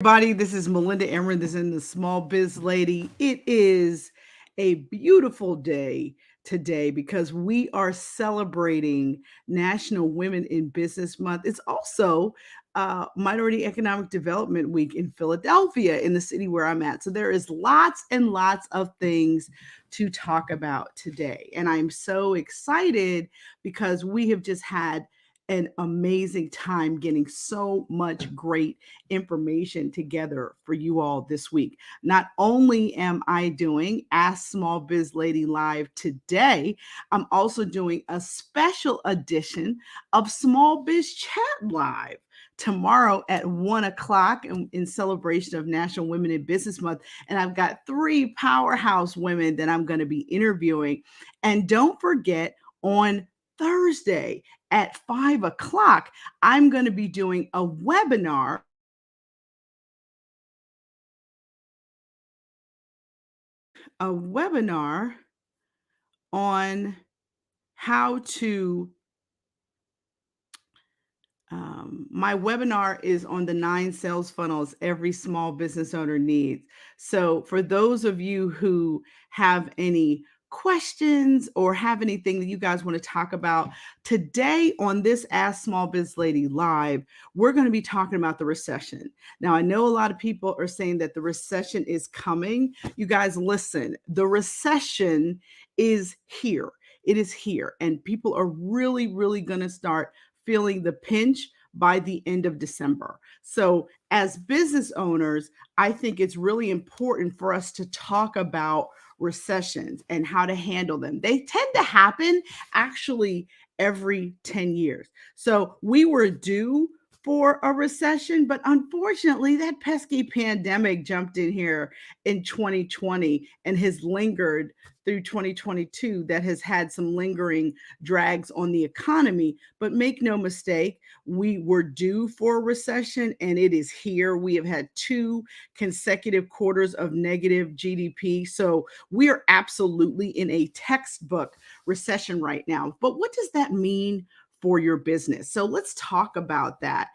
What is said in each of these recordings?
Everybody, this is Melinda Emerson. This is the Small Biz Lady. It is a beautiful day today because we are celebrating National Women in Business Month. It's also Minority Economic Development Week in Philadelphia, in the city where I'm at. So there is lots and lots of things to talk about today. And I'm so excited because we have just had an amazing time getting so much great information together for you all this week. Not only am I doing Ask Small Biz Lady Live today, I'm also doing a special edition of Small Biz Chat Live tomorrow at 1 o'clock in celebration of National Women in Business Month. And I've got 3 powerhouse women that I'm going to be interviewing. And don't forget, on Thursday at 5 o'clock, I'm going to be doing a webinar on how to my webinar is on the 9 sales funnels every small business owner needs. So for those of you who have any questions or have anything that you guys want to talk about today on this Ask Small Biz Lady Live, we're going to be talking about the recession. Now, I know a lot of people are saying that the recession is coming. You guys, listen, the recession is here. It is here, and people are really going to start feeling the pinch by the end of December. So, as business owners, I think it's really important for us to talk about recessions and how to handle them. They tend to happen actually every 10 years. So, we were due for a recession, but unfortunately, that pesky pandemic jumped in here in 2020 and has lingered through 2022. That has had some lingering drags on the economy. But make no mistake, we were due for a recession and it is here. We have had 2 consecutive quarters of negative GDP. So we are absolutely in a textbook recession right now. But what does that mean for your business? So let's talk about that.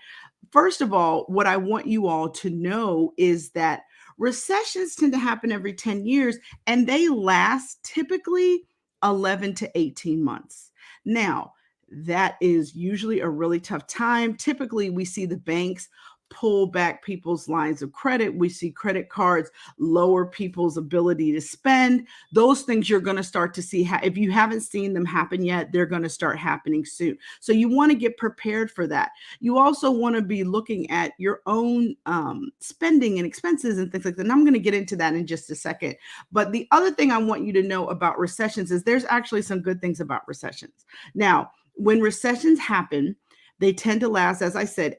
First of all, what I want you all to know is that recessions tend to happen every 10 years and they last typically 11 to 18 months. Now, that is usually a really tough time. Typically, we see the banks pull back people's lines of credit. We see credit cards lower people's ability to spend. Those things you're going to start to see. If you haven't seen them happen yet, they're going to start happening soon. So you want to get prepared for that. You also want to be looking at your own spending and expenses and things like that. And I'm going to get into that in just a second. But the other thing I want you to know about recessions is there's actually some good things about recessions. Now, when recessions happen, they tend to last, as I said,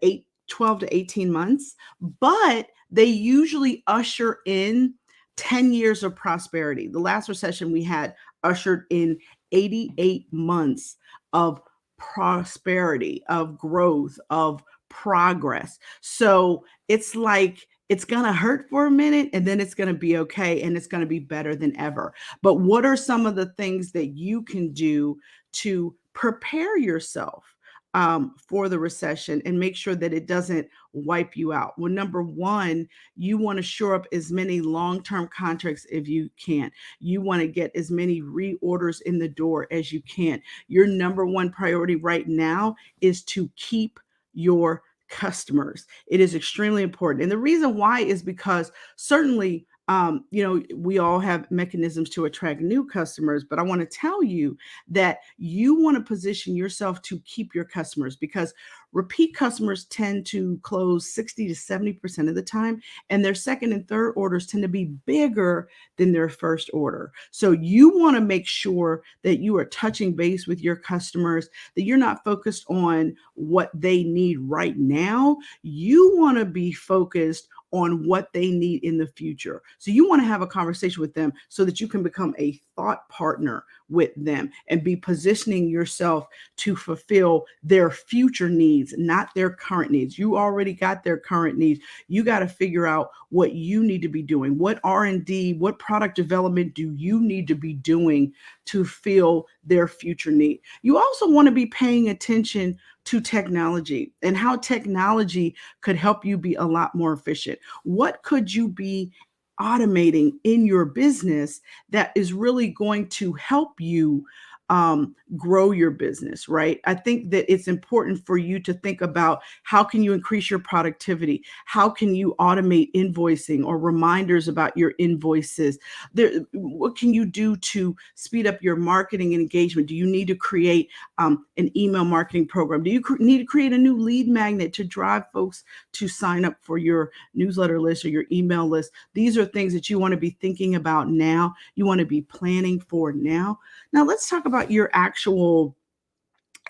12 to 18 months, but they usually usher in 10 years of prosperity. The last recession we had ushered in 88 months of prosperity, of growth, of progress. So it's like it's going to hurt for a minute and then it's going to be okay and it's going to be better than ever. But what are some of the things that you can do to prepare yourself for the recession and make sure that it doesn't wipe you out? Well, number one, you want to shore up as many long-term contracts as you can. You want to get as many reorders in the door as you can. Your number one priority right now is to keep your customers. It is extremely important. And the reason why is because certainly we all have mechanisms to attract new customers, but I want to tell you that you want to position yourself to keep your customers because repeat customers tend to close 60 to 70% of the time, and their second and third orders tend to be bigger than their first order. So you want to make sure that you are touching base with your customers, that you're not focused on what they need right now. You want to be focused on what they need in the future. So you want to have a conversation with them so that you can become a thought partner with them and be positioning yourself to fulfill their future needs, not their current needs. You already got their current needs. You got to figure out what you need to be doing. What R&D, what product development do you need to be doing to fill their future need? You also want to be paying attention to technology and how technology could help you be a lot more efficient. What could you be automating in your business that is really going to help you grow your business, right? I think that it's important for you to think about how can you increase your productivity? How can you automate invoicing or reminders about your invoices? What can you do to speed up your marketing and engagement? Do you need to create an email marketing program? Do you need to create a new lead magnet to drive folks to sign up for your newsletter list or your email list? These are things that you want to be thinking about now. You want to be planning for now. Now, let's talk about your actual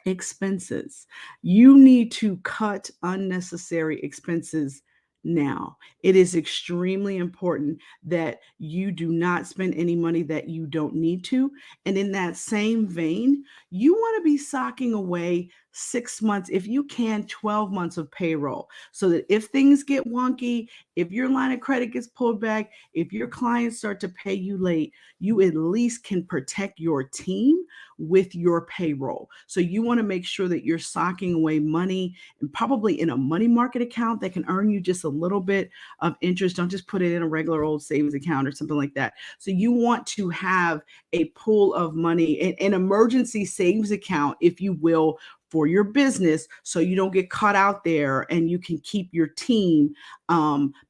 expenses. You need to cut unnecessary expenses now. It is extremely important that you do not spend any money that you don't need to. And in that same vein, you want to be socking away 6 months, if you can, 12 months of payroll, so that if things get wonky, if your line of credit gets pulled back, if your clients start to pay you late, you at least can protect your team with your payroll. So you want to make sure that you're socking away money, and probably in a money market account that can earn you just a little bit of interest. Don't just put it in a regular old savings account or something like that. So you want to have a pool of money, an emergency savings account, if you will, for your business, so you don't get caught out there, and you can keep your team,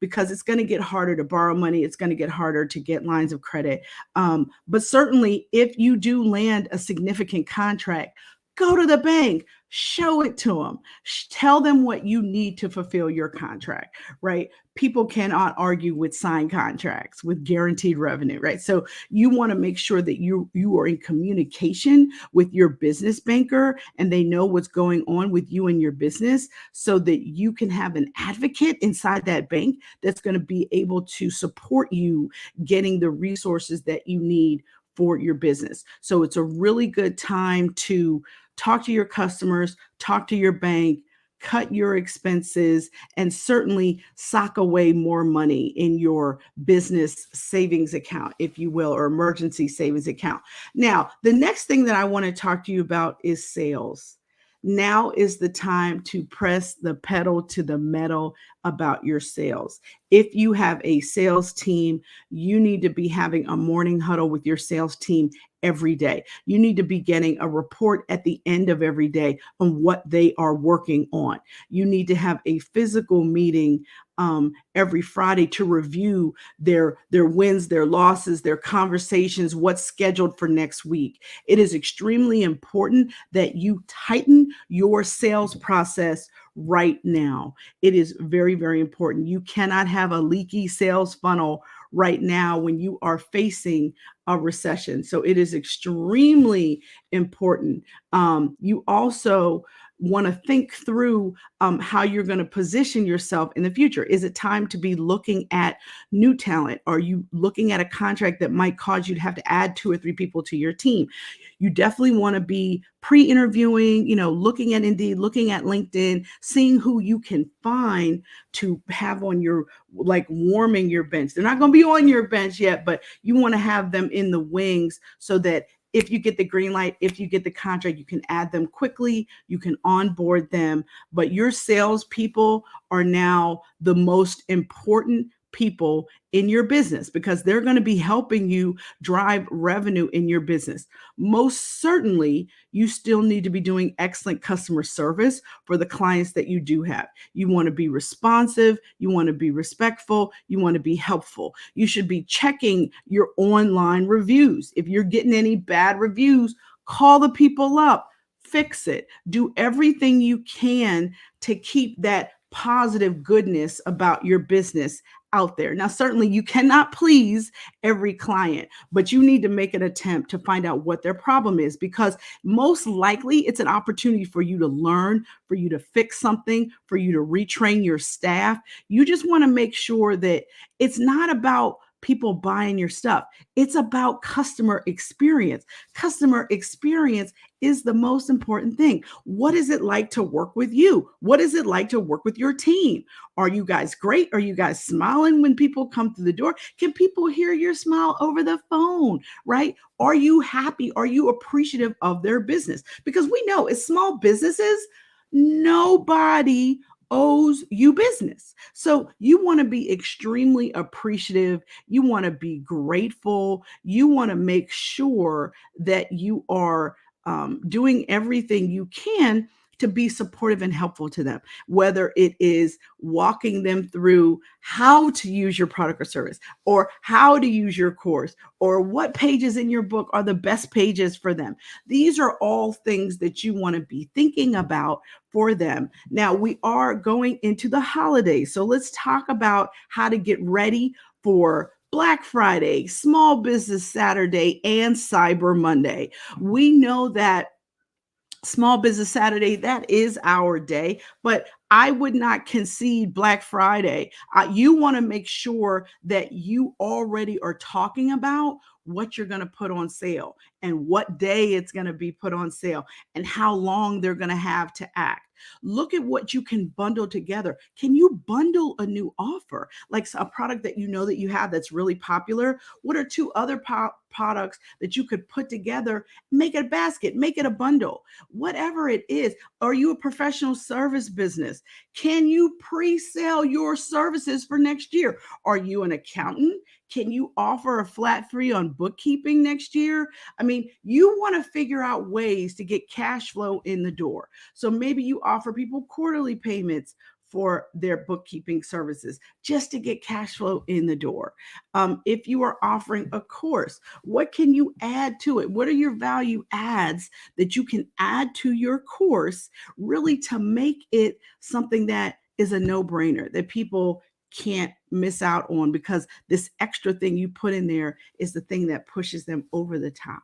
because it's going to get harder to borrow money. It's going to get harder to get lines of credit. But certainly, if you do land a significant contract, go to the bank, show it to them, tell them what you need to fulfill your contract, right? People cannot argue with signed contracts, with guaranteed revenue, right? So you want to make sure that you are in communication with your business banker, and they know what's going on with you and your business, so that you can have an advocate inside that bank that's going to be able to support you getting the resources that you need for your business. So it's a really good time to talk to your customers, talk to your bank, cut your expenses, and certainly sock away more money in your business savings account, if you will, or emergency savings account. Now, the next thing that I want to talk to you about is sales. Now is the time to press the pedal to the metal about your sales. If you have a sales team, you need to be having a morning huddle with your sales team every day. You need to be getting a report at the end of every day on what they are working on. You need to have a physical meeting every Friday to review their wins, their losses, their conversations, what's scheduled for next week. It is extremely important that you tighten your sales process right now. It is very, very important. You cannot have a leaky sales funnel right now when you are facing a recession. So it is extremely important. You also want to think through how you're going to position yourself in the future. Is it time to be looking at new talent? Are you looking at a contract that might cause you to have to add 2 or 3 people to your team? You definitely want to be pre-interviewing, looking at Indeed, looking at LinkedIn, seeing who you can find to have on your, like, warming your bench. They're not going to be on your bench yet, but you want to have them in the wings, so that if you get the green light, if you get the contract, you can add them quickly, you can onboard them. But your salespeople are now the most important people in your business, because they're going to be helping you drive revenue in your business. Most certainly, you still need to be doing excellent customer service for the clients that you do have. You want to be responsive, you want to be respectful, you want to be helpful. You should be checking your online reviews. If you're getting any bad reviews, call the people up, fix it. Do everything you can to keep that positive goodness about your business out there. Now, certainly you cannot please every client, but you need to make an attempt to find out what their problem is, because most likely it's an opportunity for you to learn, for you to fix something, for you to retrain your staff. You just want to make sure that it's not about people buying your stuff. It's about customer experience. Customer experience is the most important thing. What is it like to work with you? What is it like to work with your team? Are you guys great? Are you guys smiling when people come through the door? Can people hear your smile over the phone, right? Are you happy? Are you appreciative of their business? Because we know as small businesses, nobody owes you business. So you want to be extremely appreciative. You want to be grateful. You want to make sure that you are doing everything you can to be supportive and helpful to them, whether it is walking them through how to use your product or service, or how to use your course, or what pages in your book are the best pages for them. These are all things that you want to be thinking about for them. Now, we are going into the holidays, so let's talk about how to get ready for Black Friday, Small Business Saturday, and Cyber Monday. We know that Small Business Saturday, that is our day, but I would not concede Black Friday. You want to make sure that you already are talking about what you're going to put on sale and what day it's going to be put on sale and how long they're going to have to act. Look at what you can bundle together. Can you bundle a new offer, like a product that you know that you have that's really popular? What are two other products that you could put together? Make it a basket, make it a bundle, whatever it is. Are you a professional service business? Can you pre-sell your services for next year? Are you an accountant? Can you offer a flat fee on bookkeeping next year? I mean, you want to figure out ways to get cash flow in the door. So maybe you offer people quarterly payments for their bookkeeping services just to get cash flow in the door. If you are offering a course, what can you add to it? What are your value adds that you can add to your course, really to make it something that is a no-brainer, that people can't miss out on, because this extra thing you put in there is the thing that pushes them over the top.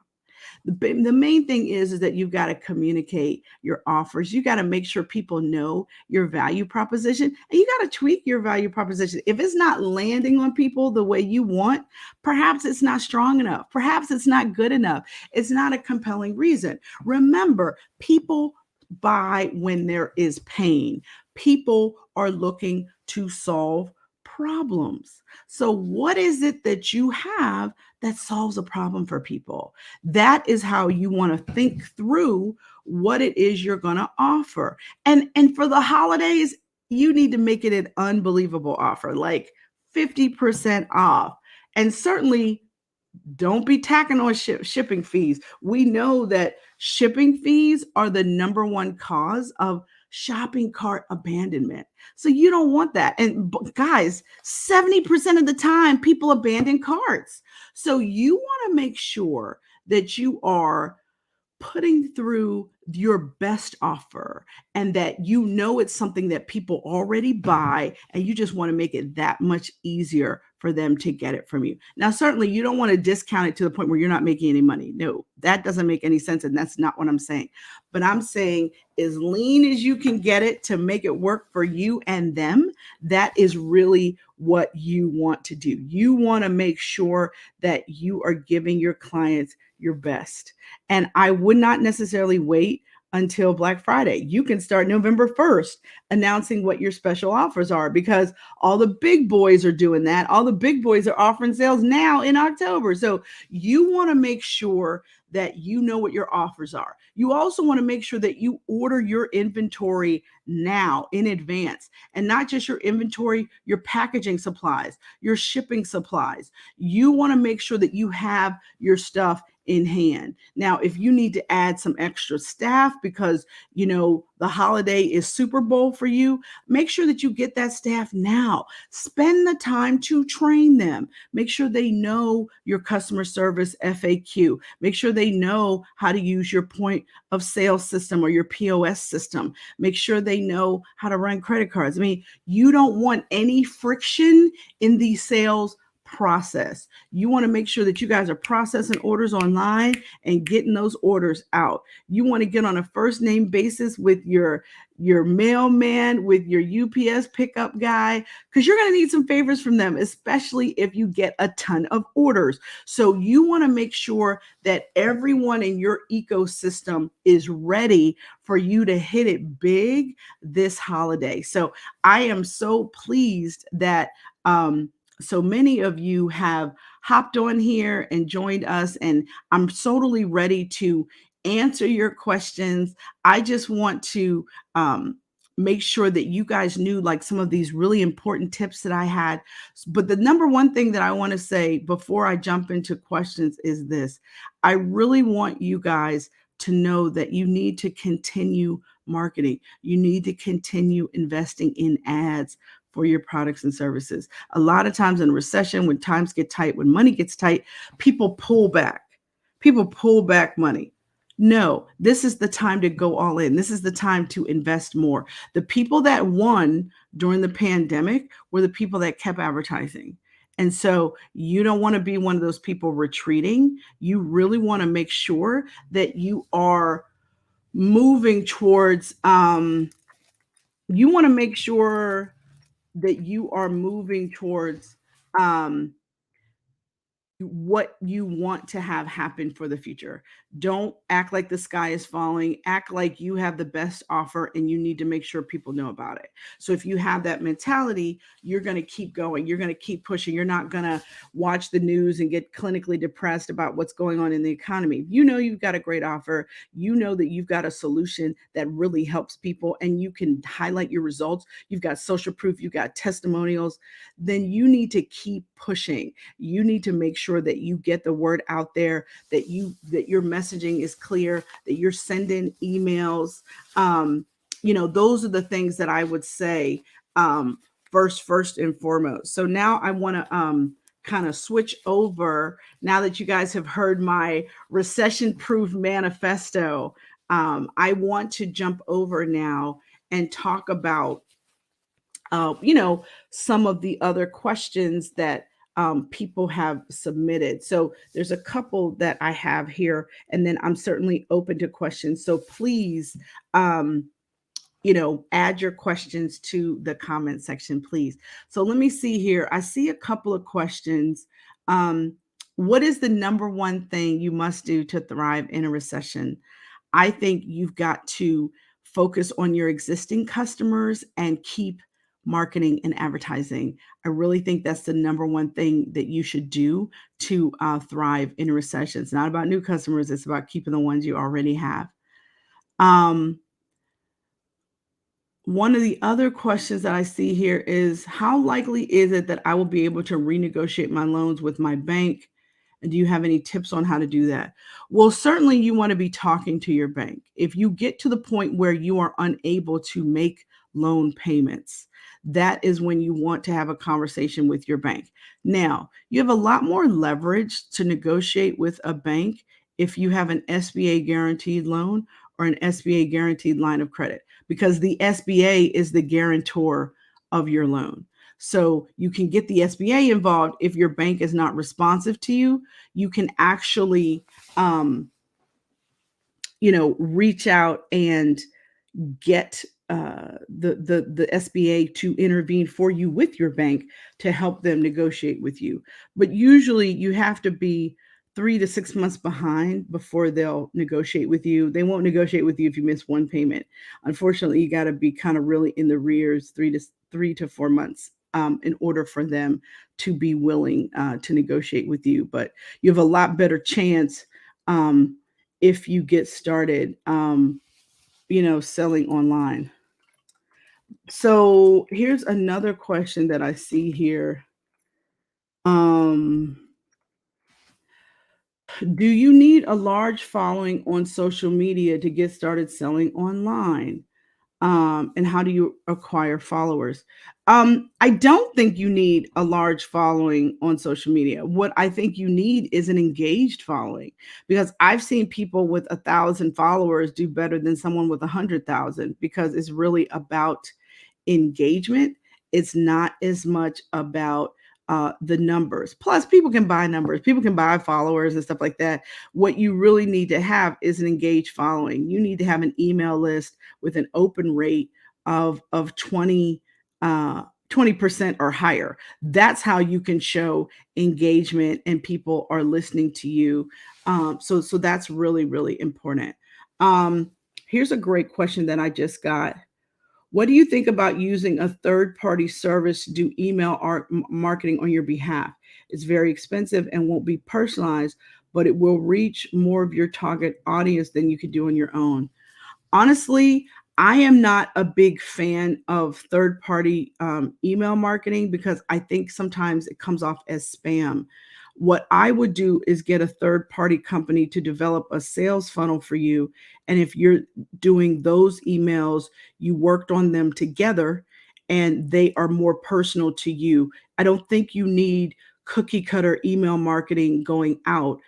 The main thing is that you've got to communicate your offers. You got to make sure people know your value proposition, and you got to tweak your value proposition. If it's not landing on people the way you want, perhaps it's not strong enough. Perhaps it's not good enough. It's not a compelling reason. Remember, people buy when there is pain. People are looking to solve problems. So what is it that you have that solves a problem for people? That is how you want to think through what it is you're going to offer. And for the holidays, you need to make it an unbelievable offer, like 50% off. And certainly don't be tacking on shipping fees. We know that shipping fees are the number one cause of shopping cart abandonment. So you don't want that. And guys, 70% of the time people abandon carts. So you want to make sure that you are putting through your best offer, and that you know it's something that people already buy, and you just want to make it that much easier for them to get it from you. Now, certainly you don't want to discount it to the point where you're not making any money. No, that doesn't make any sense, and that's not what I'm saying. But I'm saying as lean as you can get it to make it work for you and them, that is really what you want to do. You want to make sure that you are giving your clients your best. And I would not necessarily wait until Black Friday. You can start November 1st announcing what your special offers are, because all the big boys are doing that. All the big boys are offering sales now in October. So you want to make sure that you know what your offers are. You also want to make sure that you order your inventory now in advance, and not just your inventory, your packaging supplies, your shipping supplies. You want to make sure that you have your stuff in hand. Now, if you need to add some extra staff because, you know, the holiday is Super Bowl for you, make sure that you get that staff now. Spend the time to train them. Make sure they know your customer service FAQ. Make sure they know how to use your point of sale system or your POS system. Make sure they know how to run credit cards. I mean, you don't want any friction in the sales process. You want to make sure that you guys are processing orders online and getting those orders out. You want to get on a first name basis with your mailman, with your UPS pickup guy, because you're going to need some favors from them, especially if you get a ton of orders. So you want to make sure that everyone in your ecosystem is ready for you to hit it big this holiday. So I am so pleased that so many of you have hopped on here and joined us, and I'm totally ready to answer your questions. I just want to make sure that you guys knew like some of these really important tips that I had. But the number one thing that I want to say before I jump into questions is this. I really want you guys to know that you need to continue marketing. You need to continue investing in ads for your products and services. A lot of times in a recession, when times get tight, when money gets tight, people pull back. People pull back money. No, this is the time to go all in. This is the time to invest more. The people that won during the pandemic were the people that kept advertising. And so you don't want to be one of those people retreating. You really want to make sure that you are moving towards, you want to make sure that you are moving towards um, what you want to have happen for the future. Don't act like the sky is falling. Act like you have the best offer and you need to make sure people know about it. So if you have that mentality, you're going to keep going. You're going to keep pushing. You're not going to watch the news and get clinically depressed about what's going on in the economy. You know you've got a great offer. You know that you've got a solution that really helps people and you can highlight your results. You've got social proof, you've got testimonials. Then you need to keep pushing. You need to make sure that you get the word out there, that your messaging is clear, that you're sending emails. Those are the things that I would say first and foremost. So now I want to kind of switch over now that you guys have heard my recession proof manifesto. I want to jump over now and talk about some of the other questions that people have submitted. So there's a couple that I have here, and then I'm certainly open to questions. So please, add your questions to the comment section, please. So let me see here. I see a couple of questions. What is the number one thing you must do to thrive in a recession? I think you've got to focus on your existing customers and keep marketing and advertising. I really think that's the number one thing that you should do to thrive in a recession. It's not about new customers, it's about keeping the ones you already have. One of the other questions that I see here is how likely is it that I will be able to renegotiate my loans with my bank? And do you have any tips on how to do that? Well, certainly you want to be talking to your bank. If you get to the point where you are unable to make loan payments, that is when you want to have a conversation with your bank. Now, you have a lot more leverage to negotiate with a bank if you have an SBA guaranteed loan or an SBA guaranteed line of credit, because the SBA is the guarantor of your loan. So you can get the SBA involved if your bank is not responsive to you. You can actually, reach out and get the SBA to intervene for you with your bank to help them negotiate with you. But usually you have to be 3 to 6 months behind before they'll negotiate with you. They won't negotiate with you if you miss one payment. Unfortunately, you got to be kind of really in the rears 3 to 4 months in order for them to be willing to negotiate with you. But you have a lot better chance if you get started, selling online. So here's another question that I see here. Do you need a large following on social media to get started selling online? And how do you acquire followers? I don't think you need a large following on social media. What I think you need is an engaged following, because I've seen people with 1,000 followers do better than someone with 100,000, because it's really about engagement. It's not as much about the numbers. Plus, people can buy numbers, people can buy followers and stuff like that. What you really need to have is an engaged following. You need to have an email list with an open rate of 20% or higher. That's how you can show engagement and people are listening to you. So that's really, really important. Um, Here's a great question that I just got. What do you think about using a third party service to do email marketing on your behalf? It's very expensive and won't be personalized, but it will reach more of your target audience than you could do on your own. Honestly, I am not a big fan of third party email marketing because I think sometimes it comes off as spam. What I would do is get a third party company to develop a sales funnel for you. And if you're doing those emails, you worked on them together and they are more personal to you. I don't think you need cookie cutter email marketing going out.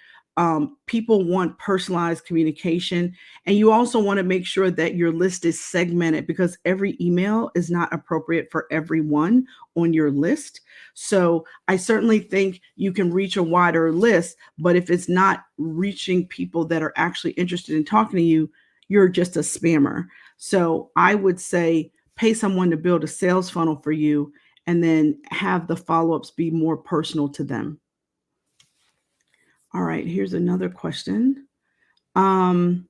People want personalized communication, and you also want to make sure that your list is segmented because every email is not appropriate for everyone on your list. So I certainly think you can reach a wider list, but if it's not reaching people that are actually interested in talking to you, you're just a spammer. So I would say pay someone to build a sales funnel for you and then have the follow-ups be more personal to them. All right, here's another question. Um,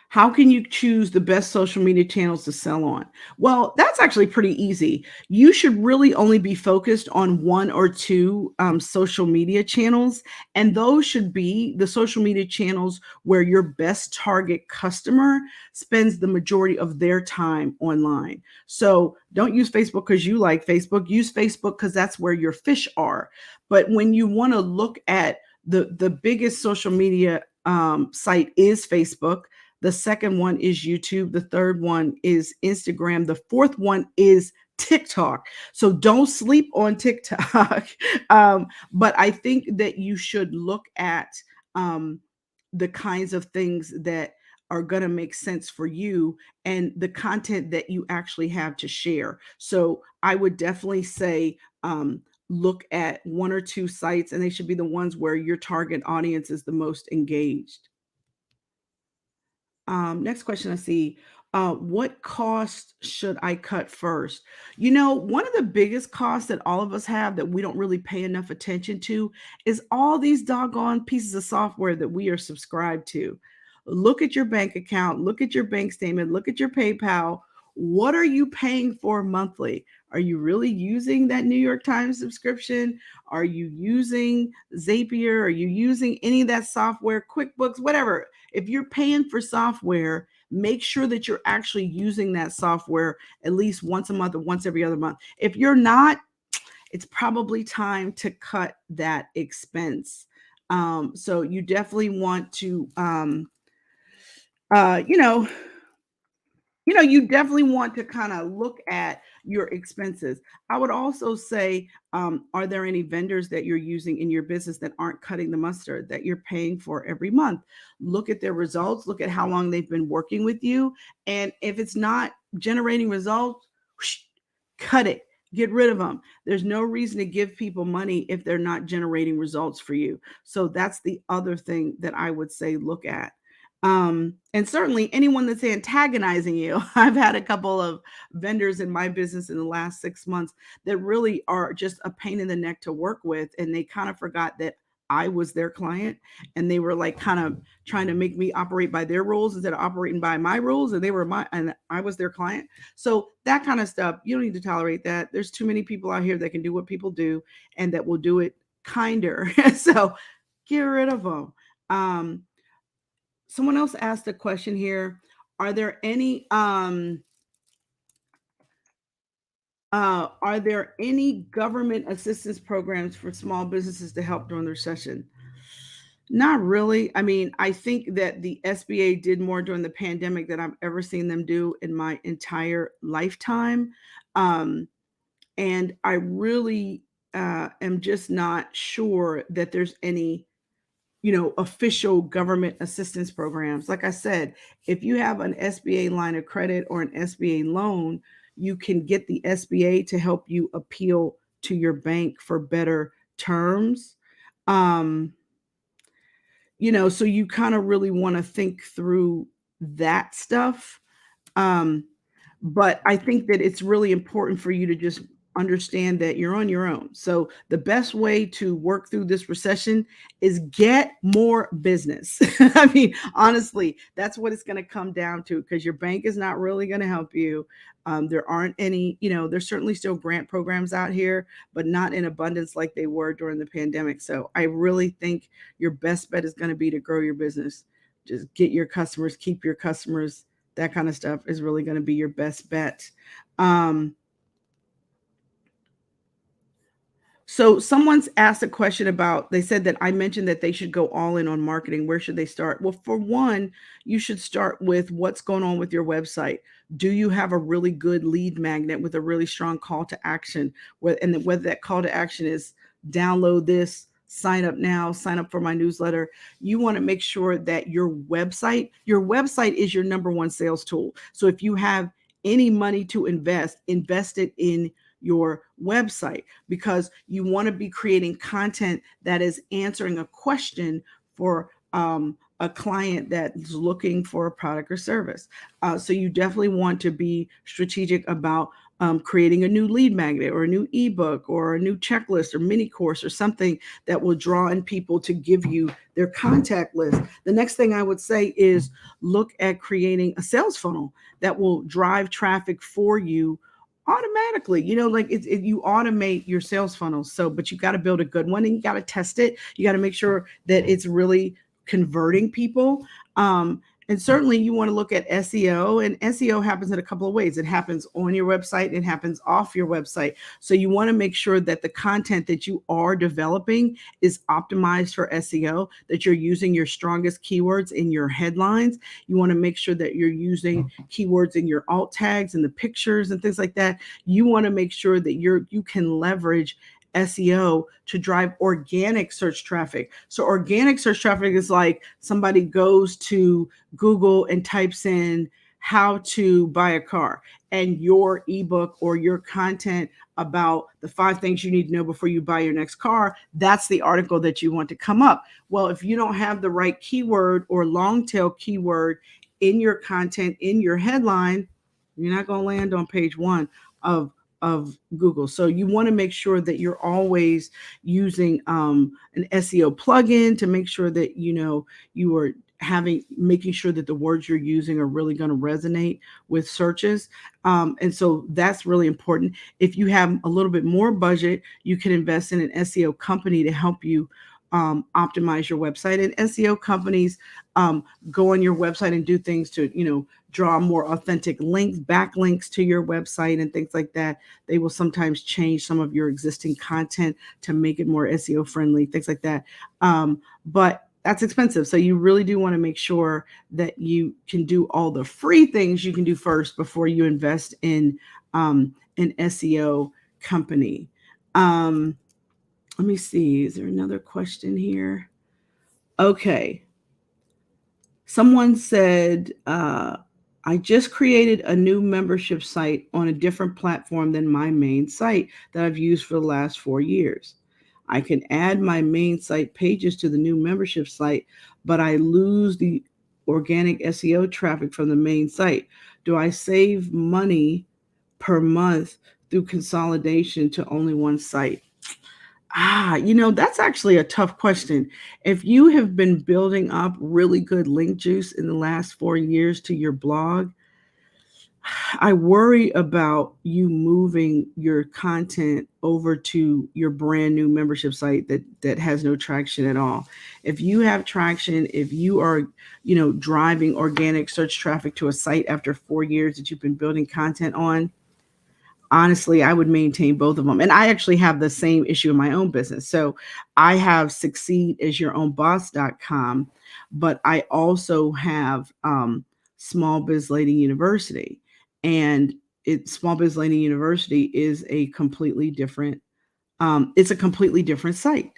how can you choose the best social media channels to sell on? Well, that's actually pretty easy. You should really only be focused on one or two social media channels, and those should be the social media channels where your best target customer spends the majority of their time online. So don't use Facebook because you like Facebook. Use Facebook because that's where your fish are. But when you want to look at the biggest social media site is Facebook. The second one is YouTube. The third one is Instagram. The fourth one is TikTok. So don't sleep on TikTok. But I think that you should look at um, the kinds of things that are going to make sense for you and the content that you actually have to share. So I would definitely say, look at one or two sites, and they should be the ones where your target audience is the most engaged. Next question I see. What cost should I cut first? You know, one of the biggest costs that all of us have that we don't really pay enough attention to is all these doggone pieces of software that we are subscribed to. Look at your bank account, look at your bank statement, look at your PayPal. What are you paying for monthly? Are you really using that New York Times subscription? Are you using Zapier? Are you using any of that software, QuickBooks, whatever? If you're paying for software, make sure that you're actually using that software at least once a month or once every other month. If you're not, it's probably time to cut that expense. So you definitely want to, uh, you know, you definitely want to kind of look at your expenses. I would also say, are there any vendors that you're using in your business that aren't cutting the mustard that you're paying for every month? Look at their results, look at how long they've been working with you. And if it's not generating results, whoosh, cut it, get rid of them. There's no reason to give people money if they're not generating results for you. So that's the other thing that I would say look at. And certainly anyone that's antagonizing you. I've had a couple of vendors in my business in the last 6 months that really are just a pain in the neck to work with. And they kind of forgot that I was their client and they were like kind of trying to make me operate by their rules instead of operating by my rules. And they were and I was their client. So that kind of stuff, you don't need to tolerate that. There's too many people out here that can do what people do and that will do it kinder. So get rid of them. Someone else asked a question here. Are there any government assistance programs for small businesses to help during the recession? Not really. I mean, I think that the SBA did more during the pandemic than I've ever seen them do in my entire lifetime. Um, and I really am just not sure that there's any official government assistance programs. Like I said, if you have an SBA line of credit or an SBA loan, you can get the SBA to help you appeal to your bank for better terms. Um, so you kind of really want to think through that stuff. Um, but I think that it's really important for you to just understand that you're on your own. So the best way to work through this recession is get more business. I mean, honestly, that's what it's going to come down to, because your bank is not really going to help you. There aren't any, there's certainly still grant programs out here, but not in abundance like they were during the pandemic. So I really think your best bet is going to be to grow your business. Just get your customers, keep your customers. That kind of stuff is really going to be your best bet. So someone's asked a question about, they said that I mentioned that they should go all in on marketing. Where should they start? Well, for one, you should start with what's going on with your website. Do you have a really good lead magnet with a really strong call to action? And whether that call to action is download this, sign up now, sign up for my newsletter. You want to make sure that your website is your number one sales tool. So if you have any money to invest it in your website, because you want to be creating content that is answering a question for a client that's looking for a product or service. So you definitely want to be strategic about creating a new lead magnet or a new ebook or a new checklist or mini course or something that will draw in people to give you their contact list. The next thing I would say is look at creating a sales funnel that will drive traffic for you automatically. Like you automate your sales funnels. So, but you got to build a good one and you got to test it. You got to make sure that it's really converting people. And certainly you want to look at SEO, and SEO happens in a couple of ways. It happens on your website, it happens off your website. So you want to make sure that the content that you are developing is optimized for SEO, that you're using your strongest keywords in your headlines. You want to make sure that you're using keywords in your alt tags and the pictures and things like that. You want to make sure that you can leverage SEO to drive organic search traffic. So organic search traffic is like somebody goes to Google and types in how to buy a car, and your ebook or your content about the 5 things you need to know before you buy your next car, that's the article that you want to come up. Well, if you don't have the right keyword or long tail keyword in your content, in your headline, you're not going to land on page 1 of Google. So you want to make sure that you're always using an SEO plugin to make sure that you are making sure that the words you're using are really going to resonate with searches. And so that's really important. If you have a little bit more budget, you can invest in an SEO company to help you optimize your website. And SEO companies go on your website and do things to, draw more authentic links, backlinks to your website and things like that. They will sometimes change some of your existing content to make it more SEO friendly, things like that. But that's expensive. So you really do want to make sure that you can do all the free things you can do first before you invest in an SEO company. Let me see. Is there another question here? Okay. Someone said, I just created a new membership site on a different platform than my main site that I've used for the last 4 years. I can add my main site pages to the new membership site, but I lose the organic SEO traffic from the main site. Do I save money per month through consolidation to only one site? That's actually a tough question. If you have been building up really good link juice in the last 4 years to your blog, I worry about you moving your content over to your brand new membership site that has no traction at all. If you have traction, if you are, driving organic search traffic to a site after 4 years that you've been building content on, honestly, I would maintain both of them. And I actually have the same issue in my own business. So I have succeedasYourOwnBoss.com, but I also have SmallBizLady University. And SmallBizLady University is a completely different, it's a completely different site.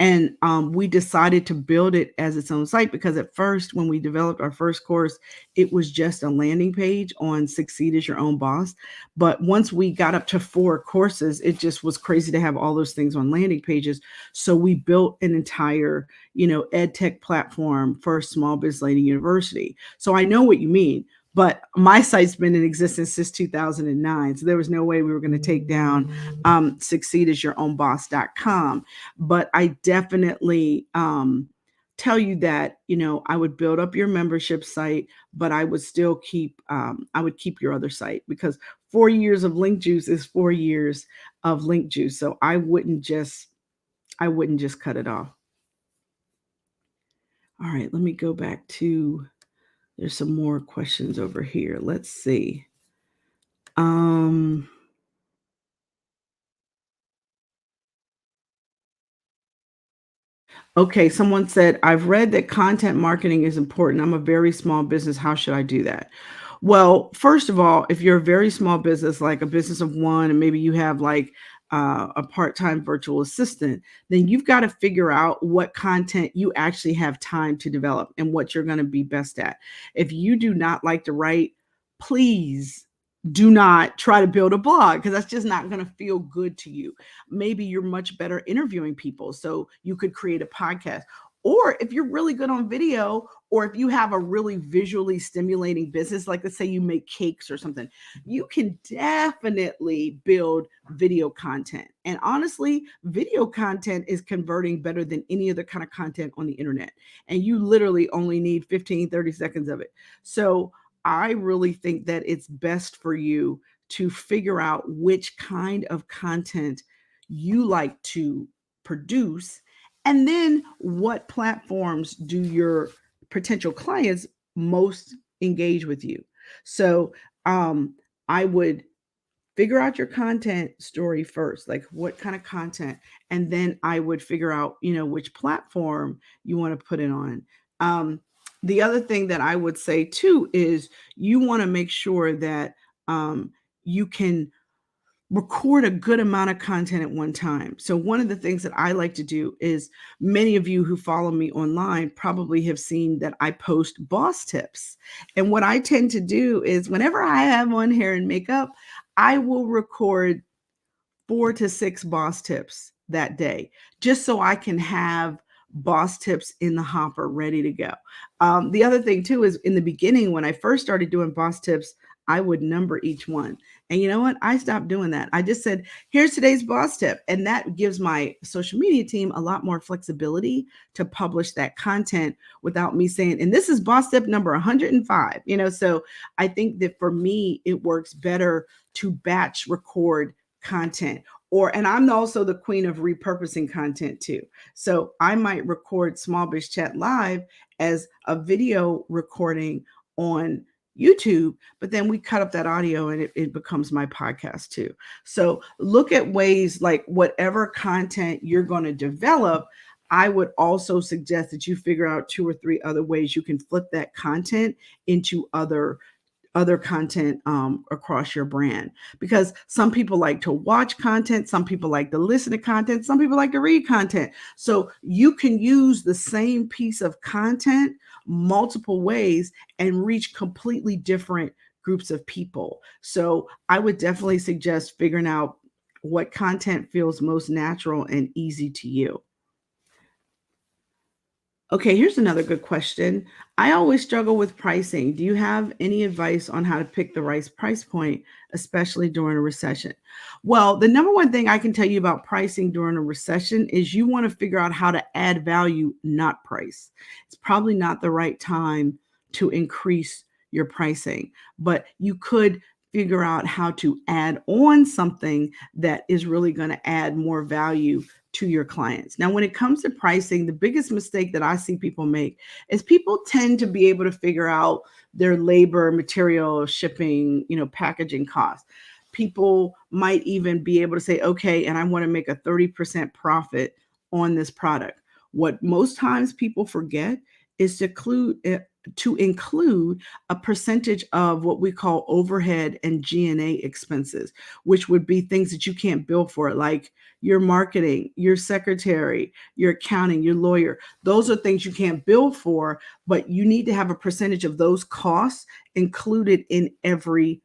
And we decided to build it as its own site because at first, when we developed our first course, it was just a landing page on Succeed as Your Own Boss. But once we got up to 4 courses, it just was crazy to have all those things on landing pages. So we built an entire, ed tech platform for Small Biz Lady University. So I know what you mean. But my site's been in existence since 2009. So there was no way we were going to take down succeedasYourOwnBoss.com. But I definitely tell you that, I would build up your membership site, but I would still keep your other site because 4 years of link juice is 4 years of link juice. So I wouldn't just cut it off. All right, let me go back to, there's some more questions over here. Let's see. Okay, someone said, I've read that content marketing is important. I'm a very small business. How should I do that? Well, first of all, if you're a very small business, like a business of one, and maybe you have like a part time virtual assistant, then you've got to figure out what content you actually have time to develop and what you're going to be best at. If you do not like to write, please do not try to build a blog because that's just not going to feel good to you. Maybe you're much better interviewing people, so you could create a podcast. Or if you're really good on video, or if you have a really visually stimulating business, like let's say you make cakes or something, you can definitely build video content. And honestly, video content is converting better than any other kind of content on the internet. And you literally only need 15, 30 seconds of it. So I really think that it's best for you to figure out which kind of content you like to produce, and then what platforms do your potential clients most engage with you. So I would figure out your content story first, like what kind of content, and then I would figure out, which platform you want to put it on. The other thing that I would say too is you want to make sure that you can record a good amount of content at one time. So one of the things that I like to do is, many of you who follow me online probably have seen that I post boss tips. And what I tend to do is whenever I have on hair and makeup, I will record 4 to 6 boss tips that day, just so I can have boss tips in the hopper ready to go. The other thing too is, in the beginning, when I first started doing boss tips, I would number each one. And you know what? I stopped doing that. I just said, here's today's boss tip. And that gives my social media team a lot more flexibility to publish that content without me saying, and this is boss tip number 105. So I think that for me, it works better to batch record content. And I'm also the queen of repurposing content too. So I might record Small Biz Chat Live as a video recording on YouTube, but then we cut up that audio and it becomes my podcast too. So look at ways, like whatever content you're going to develop, I would also suggest that you figure out 2 or 3 other ways you can flip that content into other content across your brand, because some people like to watch content, some people like to listen to content, some people like to read content. So you can use the same piece of content multiple ways and reach completely different groups of people. So I would definitely suggest figuring out what content feels most natural and easy to you. Okay, here's another good question. I always struggle with pricing. Do you have any advice on how to pick the right price point, especially during a recession? Well, the number one thing I can tell you about pricing during a recession is you want to figure out how to add value, not price. It's probably not the right time to increase your pricing, but you could figure out how to add on something that is really going to add more value to your clients. Now, when it comes to pricing, the biggest mistake that I see people make is people tend to be able to figure out their labor, material, shipping, packaging costs. People might even be able to say, okay, and I want to make a 30% profit on this product. What most times people forget is to to include a percentage of what we call overhead and G&A expenses, which would be things that you can't bill for, like your marketing, your secretary, your accounting, your lawyer. Those are things you can't bill for, but you need to have a percentage of those costs included in every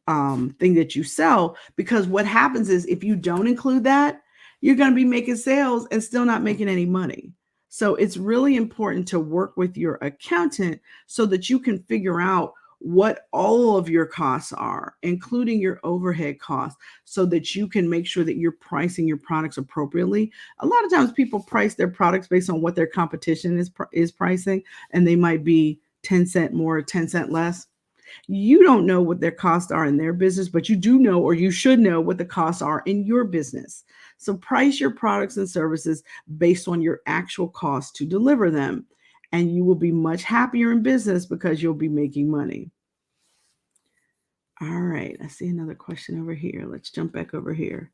thing that you sell, because what happens is if you don't include that, you're going to be making sales and still not making any money. So it's really important to work with your accountant so that you can figure out what all of your costs are, including your overhead costs, so that you can make sure that you're pricing your products appropriately. A lot of times people price their products based on what their competition is pricing, and they might be 10 cent more, 10 cent less. You don't know what their costs are in their business, but you do know, or you should know, what the costs are in your business. So price your products and services based on your actual cost to deliver them. And you will be much happier in business because you'll be making money. All right. I see another question over here. Let's jump back over here.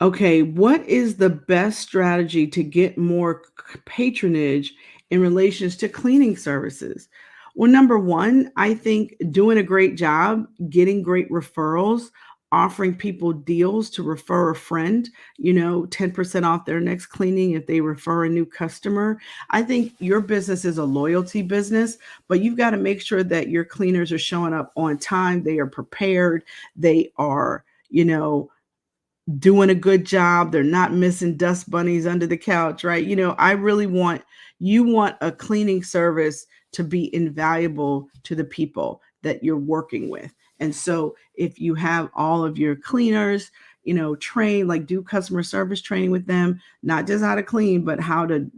Okay, what is the best strategy to get more patronage in relations to cleaning services? Well, number one, I think doing a great job, getting great referrals, offering people deals to refer a friend, 10% off their next cleaning if they refer a new customer. I think your business is a loyalty business, but you've got to make sure that your cleaners are showing up on time, they are prepared, they are, doing a good job. They're not missing dust bunnies under the couch, right? I really want you want a cleaning service to be invaluable to the people that you're working with. And so if you have all of your cleaners, train, like do customer service training with them, not just how to clean, but how to,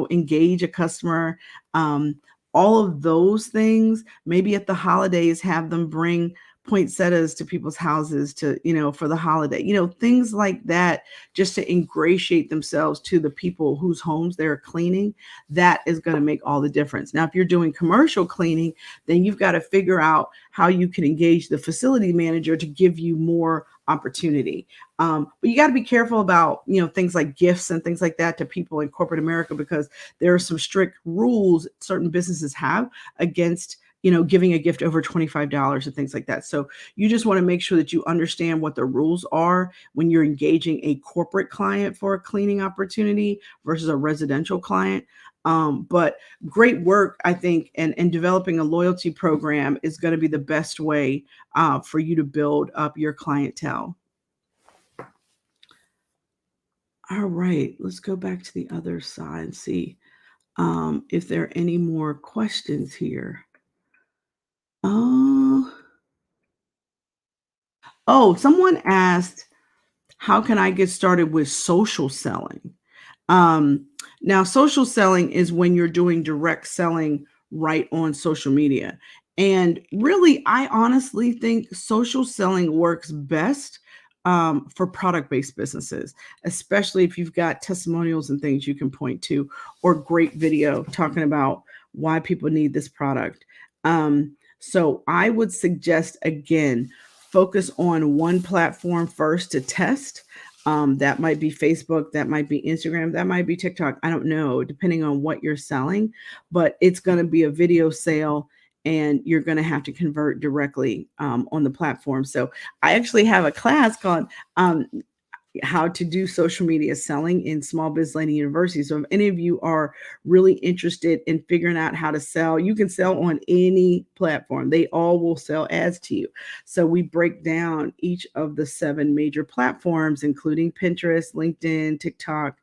engage a customer. All of those things, maybe at the holidays, have them bring poinsettias to people's houses to, for the holiday, things like that, just to ingratiate themselves to the people whose homes they're cleaning. That is going to make all the difference. Now, if you're doing commercial cleaning, then you've got to figure out how you can engage the facility manager to give you more opportunity. But you got to be careful about, things like gifts and things like that to people in corporate America, because there are some strict rules certain businesses have against giving a gift over $25 and things like that. So you just want to make sure that you understand what the rules are when you're engaging a corporate client for a cleaning opportunity versus a residential client. But great work, I think, and developing a loyalty program is going to be the best way for you to build up your clientele. All right, let's go back to the other side and see if there are any more questions here. Oh, someone asked, how can I get started with social selling? Um, Now, social selling is when you're doing direct selling right on social media. And really, I honestly think social selling works best for product based businesses, especially if you've got testimonials and things you can point to, or great video talking about why people need this product. So I would suggest, again, focus on one platform first to test. That might be Facebook, that might be Instagram, that might be TikTok. I don't know, depending on what you're selling, but it's going to be a video sale and you're going to have to convert directly on the platform. So I actually have a class called how to do social media selling in SmallBizLady University. So if any of you are really interested in figuring out how to sell, you can sell on any platform. They all will sell ads to you. So we break down each of the 7 major platforms, including Pinterest, LinkedIn, TikTok,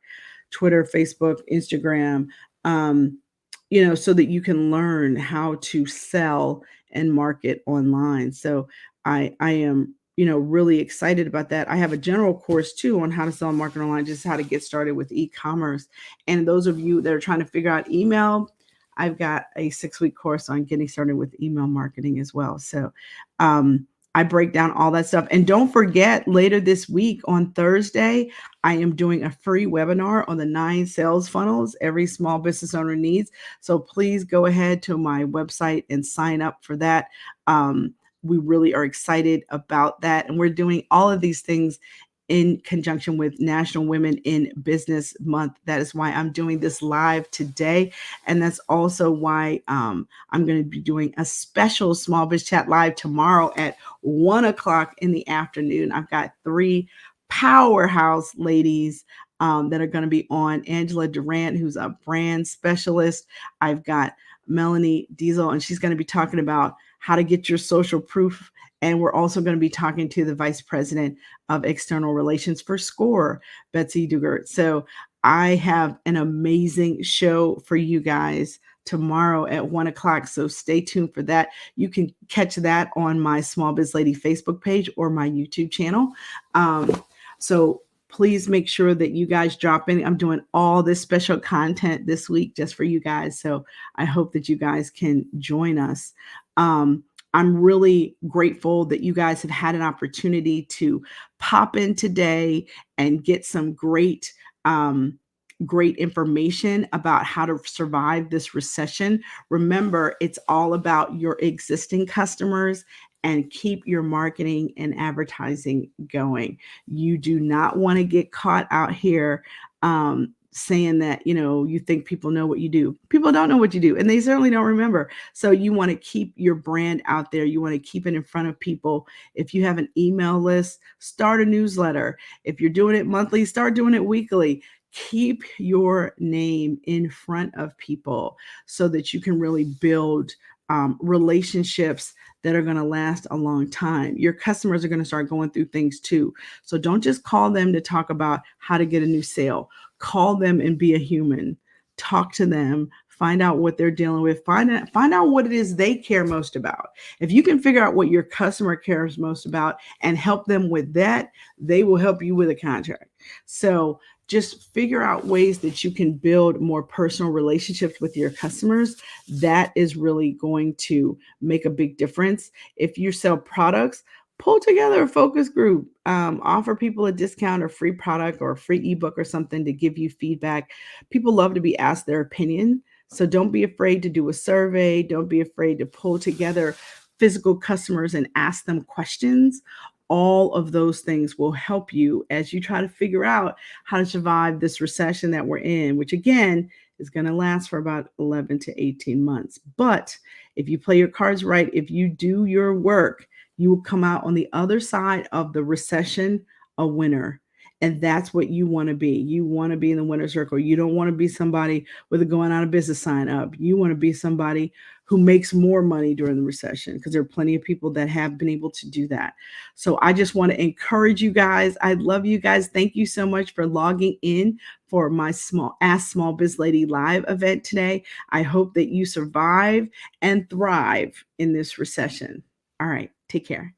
Twitter, Facebook, Instagram, so that you can learn how to sell and market online. So I am really excited about that. I have a general course too on how to sell and market online, just how to get started with e-commerce. And those of you that are trying to figure out email, I've got a 6-week course on getting started with email marketing as well. So I break down all that stuff. And don't forget, later this week on Thursday, I am doing a free webinar on the 9 sales funnels every small business owner needs. So please go ahead to my website and sign up for that. We really are excited about that. And we're doing all of these things in conjunction with National Women in Business Month. That is why I'm doing this live today. And that's also why I'm going to be doing a special Small Biz Chat Live tomorrow at 1 o'clock in the afternoon. I've got 3 powerhouse ladies that are going to be on. Angela Durant, who's a brand specialist. I've got Melanie Diesel, and she's going to be talking about how to get your social proof. And we're also going to be talking to the Vice President of External Relations for SCORE, Betsy Dugert. So I have an amazing show for you guys tomorrow at 1 o'clock. So stay tuned for that. You can catch that on my Small Biz Lady Facebook page or my YouTube channel. So please make sure that you guys drop in. I'm doing all this special content this week just for you guys. So I hope that you guys can join us. I'm really grateful that you guys have had an opportunity to pop in today and get some great information about how to survive this recession. Remember, it's all about your existing customers and keep your marketing and advertising going. You do not want to get caught out here saying that, you think people know what you do. People don't know what you do, and they certainly don't remember. So you want to keep your brand out there. You want to keep it in front of people. If you have an email list, start a newsletter. If you're doing it monthly, start doing it weekly. Keep your name in front of people so that you can really build relationships that are going to last a long time. Your customers are going to start going through things too. So don't just call them to talk about how to get a new sale. Call them and be a human. Talk to them. Find out what they're dealing with. Find out what it is they care most about. If you can figure out what your customer cares most about and help them with that, they will help you with a contract. So just figure out ways that you can build more personal relationships with your customers. That is really going to make a big difference. If you sell products, pull together a focus group, offer people a discount or free product or a free ebook or something to give you feedback. People love to be asked their opinion. So don't be afraid to do a survey. Don't be afraid to pull together physical customers and ask them questions. All of those things will help you as you try to figure out how to survive this recession that we're in, which again is going to last for about 11 to 18 months. But if you play your cards right, if you do your work, you will come out on the other side of the recession a winner. And that's what you want to be. You want to be in the winner's circle. You don't want to be somebody with a going out of business sign up. You want to be somebody who makes more money during the recession, because there are plenty of people that have been able to do that. So I just want to encourage you guys. I love you guys. Thank you so much for logging in for my Ask Small Biz Lady live event today. I hope that you survive and thrive in this recession. All right. Take care.